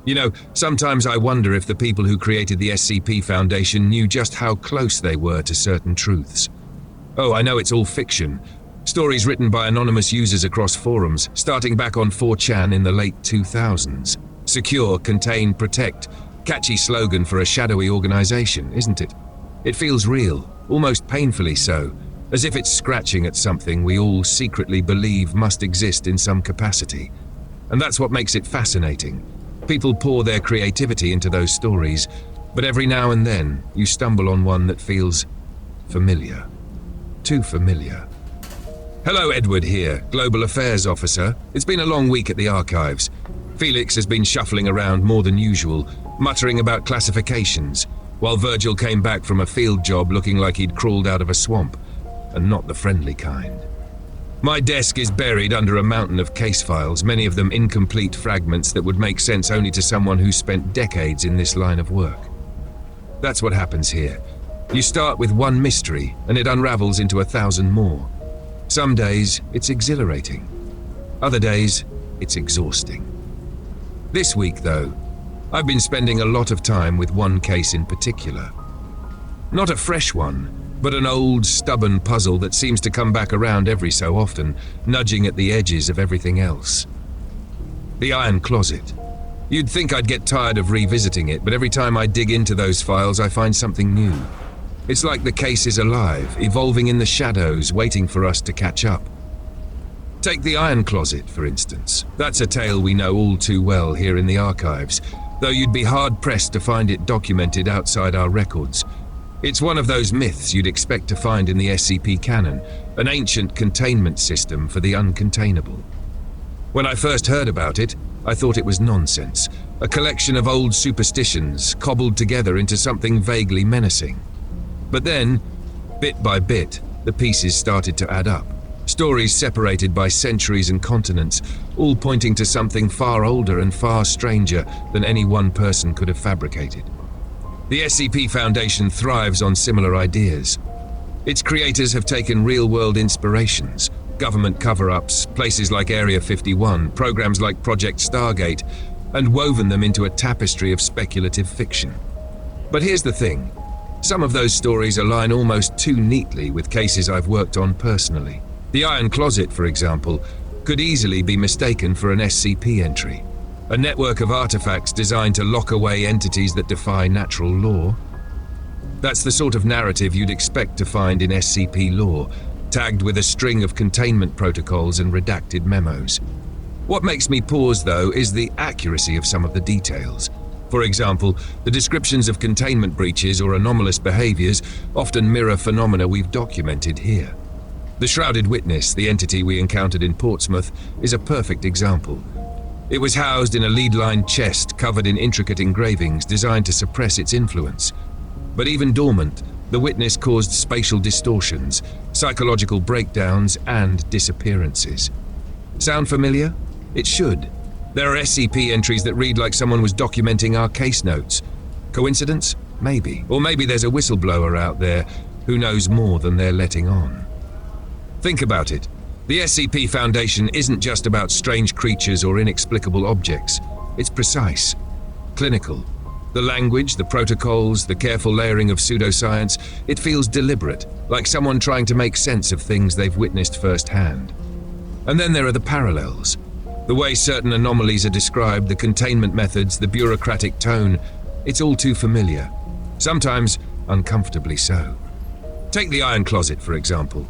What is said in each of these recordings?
You know, sometimes I wonder if the people who created the SCP Foundation knew just how close they were to certain truths. Oh, I know it's all fiction. Stories written by anonymous users across forums, starting back on 4chan in the late 2000s. Secure, contain, protect. Catchy slogan for a shadowy organization, isn't it? It feels real, almost painfully so, as if it's scratching at something we all secretly believe must exist in some capacity. And that's what makes it fascinating. People pour their creativity into those stories, but every now and then you stumble on one that feels familiar. Too familiar. Hello, Edward here, Global Affairs Officer. It's been a long week at the archives. Felix has been shuffling around more than usual, muttering about classifications, while Virgil came back from a field job looking like he'd crawled out of a swamp, and not the friendly kind. My desk is buried under a mountain of case files, many of them incomplete fragments that would make sense only to someone who spent decades in this line of work. That's what happens here. You start with one mystery, and it unravels into 1,000 more. Some days, it's exhilarating. Other days, it's exhausting. This week, though, I've been spending a lot of time with one case in particular. Not a fresh one, but an old, stubborn puzzle that seems to come back around every so often, nudging at the edges of everything else. The Iron Closet. You'd think I'd get tired of revisiting it, but every time I dig into those files, I find something new. It's like the case is alive, evolving in the shadows, waiting for us to catch up. Take the Iron Closet, for instance. That's a tale we know all too well here in the archives, though you'd be hard-pressed to find it documented outside our records. It's one of those myths you'd expect to find in the SCP canon, an ancient containment system for the uncontainable. When I first heard about it, I thought it was nonsense, a collection of old superstitions cobbled together into something vaguely menacing. But then, bit by bit, the pieces started to add up. Stories separated by centuries and continents, all pointing to something far older and far stranger than any one person could have fabricated. The SCP Foundation thrives on similar ideas. Its creators have taken real-world inspirations, government cover-ups, places like Area 51, programs like Project Stargate, and woven them into a tapestry of speculative fiction. But here's the thing. Some of those stories align almost too neatly with cases I've worked on personally. The Iron Closet, for example, could easily be mistaken for an SCP entry. A network of artifacts designed to lock away entities that defy natural law. That's the sort of narrative you'd expect to find in SCP lore, tagged with a string of containment protocols and redacted memos. What makes me pause, though, is the accuracy of some of the details. For example, the descriptions of containment breaches or anomalous behaviors often mirror phenomena we've documented here. The Shrouded Witness, the entity we encountered in Portsmouth, is a perfect example. It was housed in a lead-lined chest covered in intricate engravings designed to suppress its influence. But even dormant, the witness caused spatial distortions, psychological breakdowns, and disappearances. Sound familiar? It should. There are SCP entries that read like someone was documenting our case notes. Coincidence? Maybe. Or maybe there's a whistleblower out there who knows more than they're letting on. Think about it. The SCP Foundation isn't just about strange creatures or inexplicable objects. It's precise, clinical. The language, the protocols, the careful layering of pseudoscience, it feels deliberate, like someone trying to make sense of things they've witnessed firsthand. And then there are the parallels. The way certain anomalies are described, the containment methods, the bureaucratic tone, it's all too familiar. Sometimes uncomfortably so. Take the Iron Closet, for example.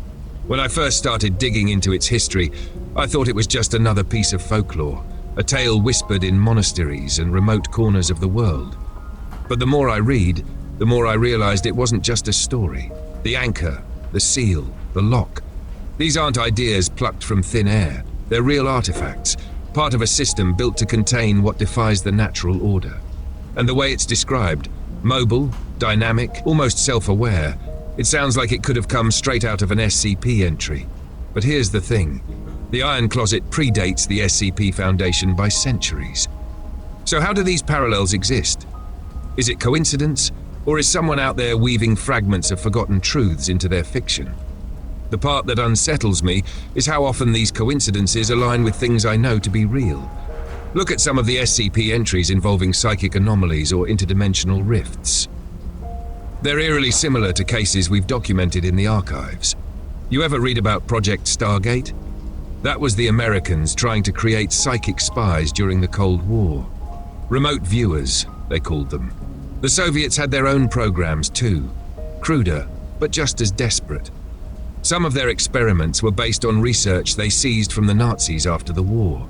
When I first started digging into its history, I thought it was just another piece of folklore, a tale whispered in monasteries and remote corners of the world. But the more I read, the more I realized it wasn't just a story. The anchor, the seal, the lock. These aren't ideas plucked from thin air. They're real artifacts, part of a system built to contain what defies the natural order. And the way it's described, mobile, dynamic, almost self-aware, it sounds like it could have come straight out of an SCP entry. But here's the thing. The Iron Closet predates the SCP Foundation by centuries. So how do these parallels exist? Is it coincidence, or is someone out there weaving fragments of forgotten truths into their fiction? The part that unsettles me is how often these coincidences align with things I know to be real. Look at some of the SCP entries involving psychic anomalies or interdimensional rifts. They're eerily similar to cases we've documented in the archives. You ever read about Project Stargate? That was the Americans trying to create psychic spies during the Cold War. Remote viewers, they called them. The Soviets had their own programs too, cruder, but just as desperate. Some of their experiments were based on research they seized from the Nazis after the war.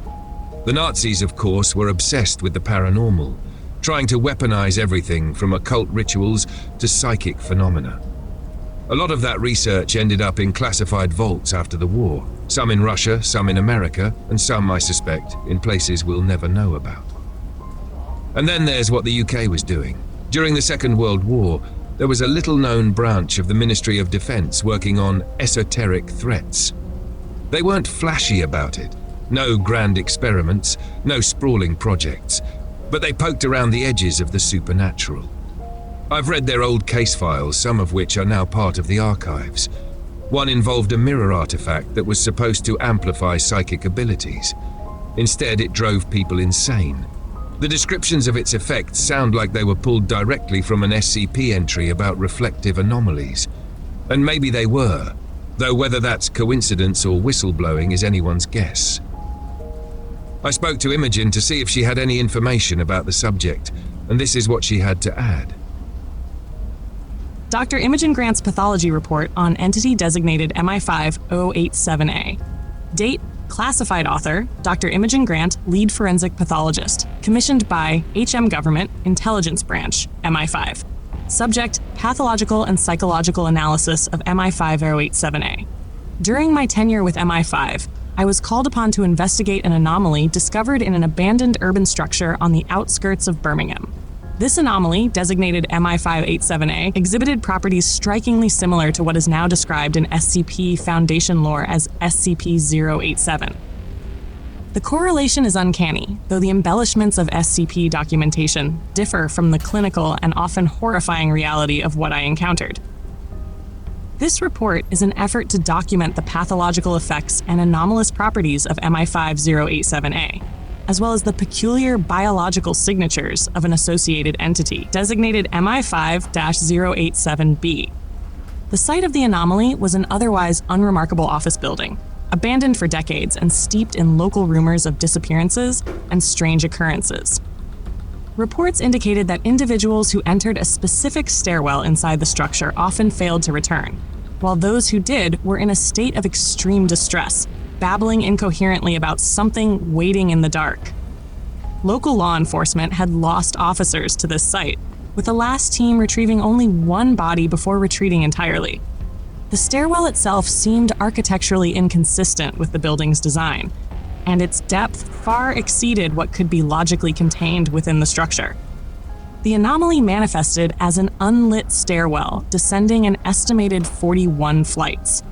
The Nazis, of course, were obsessed with the paranormal, trying to weaponize everything from occult rituals to psychic phenomena. A lot of that research ended up in classified vaults after the war, some in Russia, some in America, and some, I suspect, in places we'll never know about. And then there's what the UK was doing. During the Second World War, there was a little-known branch of the Ministry of Defense working on esoteric threats. They weren't flashy about it. No grand experiments, no sprawling projects, but they poked around the edges of the supernatural. I've read their old case files, some of which are now part of the archives. One involved a mirror artifact that was supposed to amplify psychic abilities. Instead, it drove people insane. The descriptions of its effects sound like they were pulled directly from an SCP entry about reflective anomalies. And maybe they were, though whether that's coincidence or whistleblowing is anyone's guess. I spoke to Imogen to see if she had any information about the subject, and this is what she had to add. Dr. Imogen Grant's pathology report on entity designated MI5087A. Date: classified author, Dr. Imogen Grant, lead forensic pathologist, commissioned by HM Government, Intelligence Branch, MI5. Subject: pathological and psychological analysis of MI5087A. During my tenure with MI5, I was called upon to investigate an anomaly discovered in an abandoned urban structure on the outskirts of Birmingham. This anomaly, designated MI587A, exhibited properties strikingly similar to what is now described in SCP Foundation lore as SCP-087. The correlation is uncanny, though the embellishments of SCP documentation differ from the clinical and often horrifying reality of what I encountered. This report is an effort to document the pathological effects and anomalous properties of MI5087A, as well as the peculiar biological signatures of an associated entity, designated MI5-087B. The site of the anomaly was an otherwise unremarkable office building, abandoned for decades and steeped in local rumors of disappearances and strange occurrences. Reports indicated that individuals who entered a specific stairwell inside the structure often failed to return, while those who did were in a state of extreme distress, babbling incoherently about something waiting in the dark. Local law enforcement had lost officers to this site, with the last team retrieving only one body before retreating entirely. The stairwell itself seemed architecturally inconsistent with the building's design, and its depth far exceeded what could be logically contained within the structure. The anomaly manifested as an unlit stairwell descending an estimated 41 flights.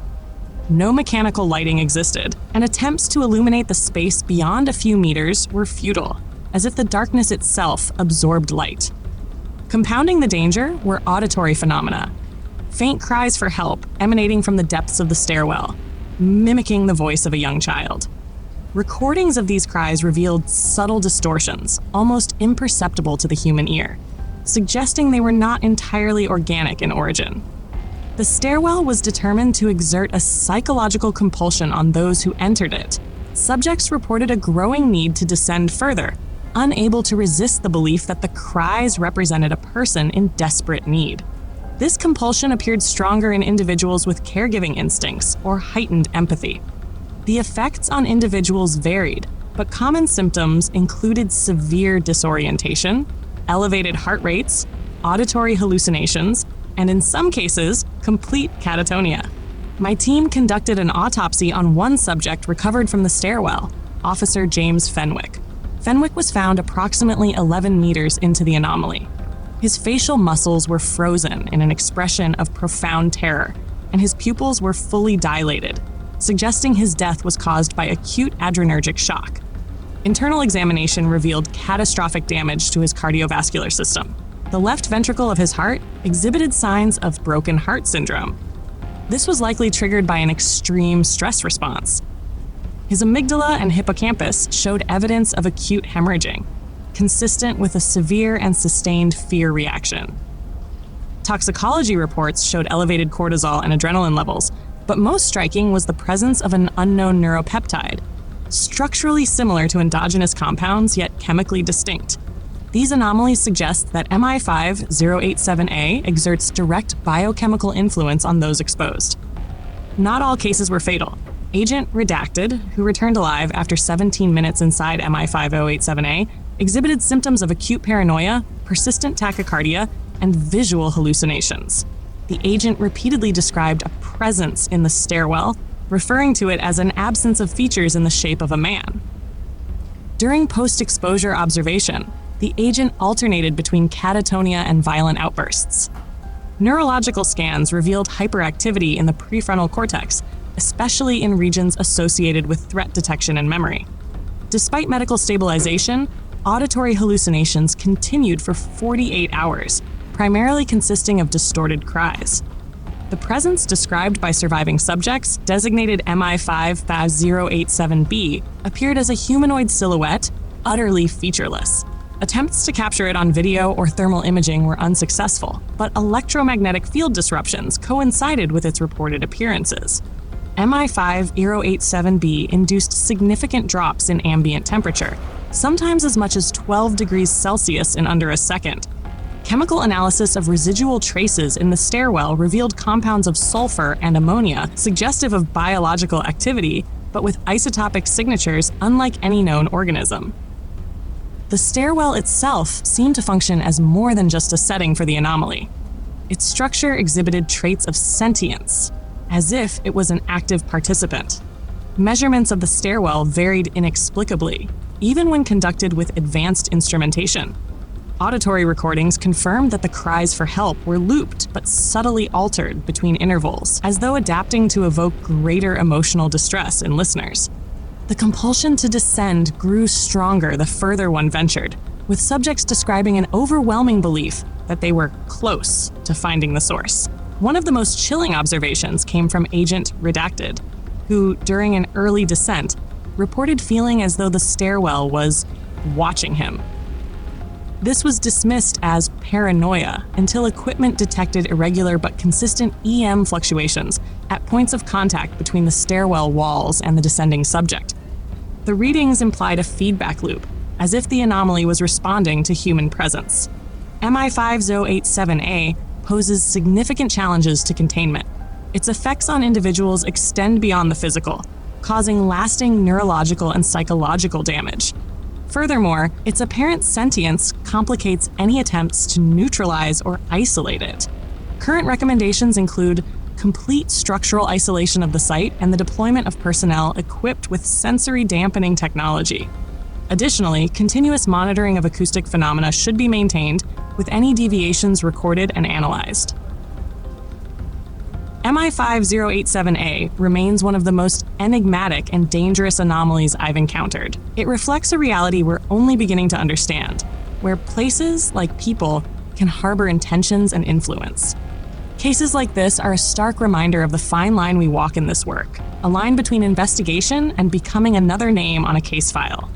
No mechanical lighting existed, and attempts to illuminate the space beyond a few meters were futile, as if the darkness itself absorbed light. Compounding the danger were auditory phenomena, faint cries for help emanating from the depths of the stairwell, mimicking the voice of a young child. Recordings of these cries revealed subtle distortions, almost imperceptible to the human ear, suggesting they were not entirely organic in origin. The stairwell was determined to exert a psychological compulsion on those who entered it. Subjects reported a growing need to descend further, unable to resist the belief that the cries represented a person in desperate need. This compulsion appeared stronger in individuals with caregiving instincts or heightened empathy. The effects on individuals varied, but common symptoms included severe disorientation, elevated heart rates, auditory hallucinations, and in some cases, complete catatonia. My team conducted an autopsy on one subject recovered from the stairwell, Officer James Fenwick. Fenwick was found approximately 11 meters into the anomaly. His facial muscles were frozen in an expression of profound terror, and his pupils were fully dilated, suggesting his death was caused by acute adrenergic shock. Internal examination revealed catastrophic damage to his cardiovascular system. The left ventricle of his heart exhibited signs of broken heart syndrome. This was likely triggered by an extreme stress response. His amygdala and hippocampus showed evidence of acute hemorrhaging, consistent with a severe and sustained fear reaction. Toxicology reports showed elevated cortisol and adrenaline levels, but most striking was the presence of an unknown neuropeptide, structurally similar to endogenous compounds yet chemically distinct. These anomalies suggest that MI5087A exerts direct biochemical influence on those exposed. Not all cases were fatal. Agent Redacted, who returned alive after 17 minutes inside MI5087A, exhibited symptoms of acute paranoia, persistent tachycardia, and visual hallucinations. The agent repeatedly described a presence in the stairwell, referring to it as an absence of features in the shape of a man. During post-exposure observation, the agent alternated between catatonia and violent outbursts. Neurological scans revealed hyperactivity in the prefrontal cortex, especially in regions associated with threat detection and memory. Despite medical stabilization, auditory hallucinations continued for 48 hours, primarily consisting of distorted cries. The presence described by surviving subjects, designated MI5087B, appeared as a humanoid silhouette, utterly featureless. Attempts to capture it on video or thermal imaging were unsuccessful, but electromagnetic field disruptions coincided with its reported appearances. MI5087B induced significant drops in ambient temperature, sometimes as much as 12 degrees Celsius in under a second. Chemical analysis of residual traces in the stairwell revealed compounds of sulfur and ammonia, suggestive of biological activity, but with isotopic signatures unlike any known organism. The stairwell itself seemed to function as more than just a setting for the anomaly. Its structure exhibited traits of sentience, as if it was an active participant. Measurements of the stairwell varied inexplicably, even when conducted with advanced instrumentation. Auditory recordings confirmed that the cries for help were looped but subtly altered between intervals, as though adapting to evoke greater emotional distress in listeners. The compulsion to descend grew stronger the further one ventured, with subjects describing an overwhelming belief that they were close to finding the source. One of the most chilling observations came from Agent Redacted, who, during an early descent, reported feeling as though the stairwell was watching him. This was dismissed as paranoia until equipment detected irregular but consistent EM fluctuations at points of contact between the stairwell walls and the descending subject. The readings implied a feedback loop, as if the anomaly was responding to human presence. MI5087A poses significant challenges to containment. Its effects on individuals extend beyond the physical, causing lasting neurological and psychological damage. Furthermore, its apparent sentience complicates any attempts to neutralize or isolate it. Current recommendations include complete structural isolation of the site and the deployment of personnel equipped with sensory dampening technology. Additionally, continuous monitoring of acoustic phenomena should be maintained, with any deviations recorded and analyzed. MI5087A remains one of the most enigmatic and dangerous anomalies I've encountered. It reflects a reality we're only beginning to understand, where places, like people, can harbor intentions and influence. Cases like this are a stark reminder of the fine line we walk in this work, a line between investigation and becoming another name on a case file.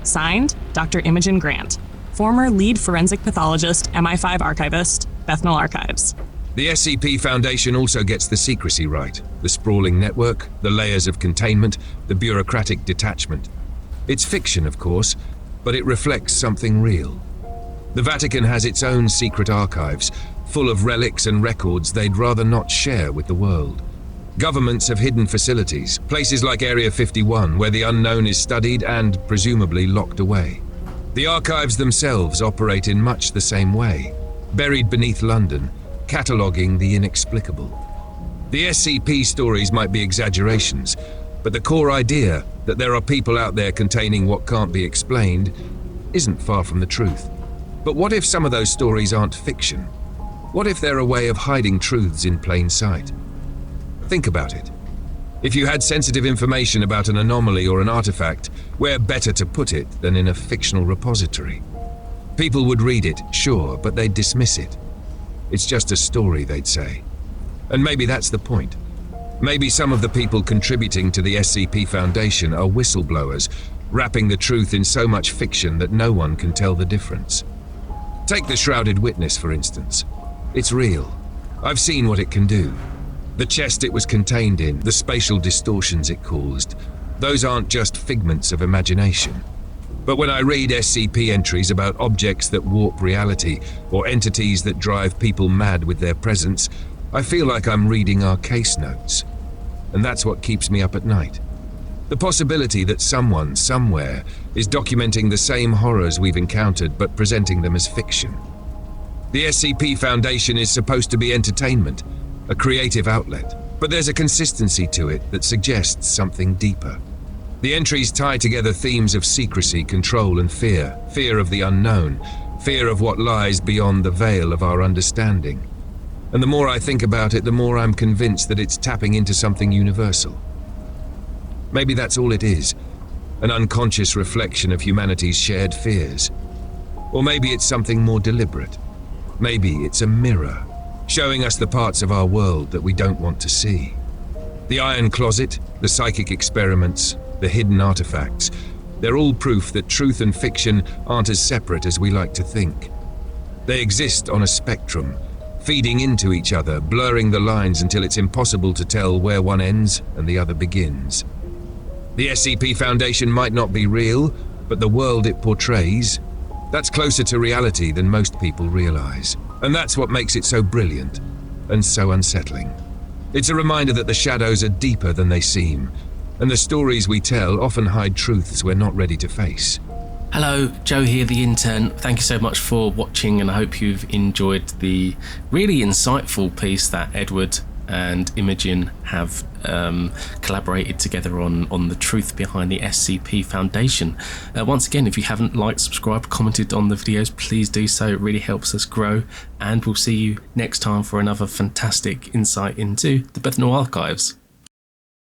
Signed, Dr. Imogen Grant, former lead forensic pathologist, MI5 archivist, Bethnal Archives. The SCP Foundation also gets the secrecy right, the sprawling network, the layers of containment, the bureaucratic detachment. It's fiction, of course, but it reflects something real. The Vatican has its own secret archives, full of relics and records they'd rather not share with the world. Governments have hidden facilities, places like Area 51, where the unknown is studied and, presumably, locked away. The archives themselves operate in much the same way, buried beneath London, cataloguing the inexplicable. The SCP stories might be exaggerations, but the core idea that there are people out there containing what can't be explained isn't far from the truth. But what if some of those stories aren't fiction? What if they're a way of hiding truths in plain sight? Think about it. If you had sensitive information about an anomaly or an artifact, where better to put it than in a fictional repository? People would read it, sure, but they'd dismiss it. It's just a story, they'd say. And maybe that's the point. Maybe some of the people contributing to the SCP Foundation are whistleblowers, wrapping the truth in so much fiction that no one can tell the difference. Take the Shrouded Witness, for instance. It's real. I've seen what it can do. The chest it was contained in, the spatial distortions it caused, those aren't just figments of imagination. But when I read SCP entries about objects that warp reality or entities that drive people mad with their presence, I feel like I'm reading our case notes. And that's what keeps me up at night. The possibility that someone, somewhere, is documenting the same horrors we've encountered but presenting them as fiction. The SCP Foundation is supposed to be entertainment, a creative outlet, but there's a consistency to it that suggests something deeper. The entries tie together themes of secrecy, control, and fear. Fear of the unknown, fear of what lies beyond the veil of our understanding. And the more I think about it, the more I'm convinced that it's tapping into something universal. Maybe that's all it is, an unconscious reflection of humanity's shared fears. Or maybe it's something more deliberate. Maybe it's a mirror, showing us the parts of our world that we don't want to see. The iron closet, the psychic experiments, the hidden artifacts, they're all proof that truth and fiction aren't as separate as we like to think. They exist on a spectrum, feeding into each other, blurring the lines until it's impossible to tell where one ends and the other begins. The SCP Foundation might not be real, but the world it portrays, that's closer to reality than most people realize. And that's what makes it so brilliant and so unsettling. It's a reminder that the shadows are deeper than they seem, and the stories we tell often hide truths we're not ready to face. Hello, Joe here, the intern. Thank you so much for watching, and I hope you've enjoyed the really insightful piece that Edward and Imogen have collaborated together on the truth behind the SCP Foundation. Once again, if you haven't liked, subscribed, commented on the videos, please do so. It really helps us grow, and we'll see you next time for another fantastic insight into the Bethnal Archives.